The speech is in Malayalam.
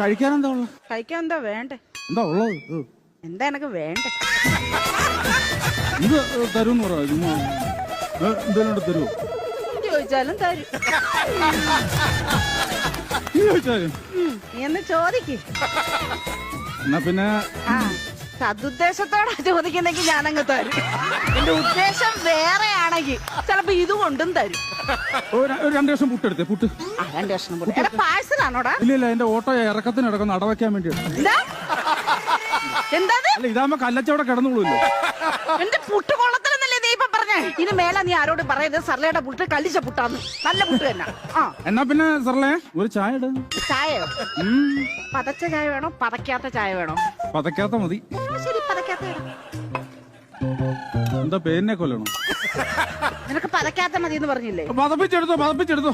കഴിക്കാൻ എന്താ ഉള്ളത്? കഴിക്കാൻ എന്താ വേണ്ടേ? എന്താ ഉള്ളത്? എന്താ എനക്ക് വേണ്ടേ? ഇത് തരുമെന്ന് പറയാ. എന്തെങ്കിലും തരുമോ? ചോദിച്ചാലും തരും. ചോദിച്ചാലും നീ എന്ന് ചോദിക്ക്. എന്നാ പിന്നെ സതുദ്ദേശത്തോടെ ചോദിക്കുന്നെങ്കിൽ ഞാനങ്ങ് തരും. എന്റെ ഉദ്ദേശം വേറെ ആണെങ്കിൽ ചിലപ്പോ ഇത് കൊണ്ടും തരും. ഒരു 2 കഷ്ണം പുട്ടെടുത്തേ. പുട്ട് 2 കഷ്ണം പുട്ട്. പാഴ്സലാണോടാ? ഇല്ല, എന്റെ ഓട്ടോ ഇറക്കത്തിന് ഇടക്കുന്ന അടവയ്ക്കാൻ വേണ്ടിയാണ്. എന്താ അല്ല, ഇതാകുമ്പോ കല്ലച്ചവിടെ കിടന്നുള്ളൂല്ലോ. എന്റെ പുട്ട് കൊള്ളത്തിലെന്നല്ലേ നീ ഇപ്പൊ പറഞ്ഞേ? ഇനി മേല നീ ആരോട് പറയരുത് സർലയുടെ പുട്ട് കല്ലിച്ച പുട്ടാന്ന്. നല്ല പുട്ട് തന്നെ. എന്നാ പിന്നെ സർലേ ഒരു ചായ ഇട. ചായയോ? പതച്ച ചായ വേണോ പതക്കാത്ത ചായ വേണോ? പതക്കാത്ത മതി. ശരി, പതക്കാത്ത. എന്താ പേരിനെ കൊല്ലണോ? നിനക്ക് പതക്കാത്ത മതി എന്ന് പറഞ്ഞില്ലേ? പതപ്പിച്ചെടുത്തോ.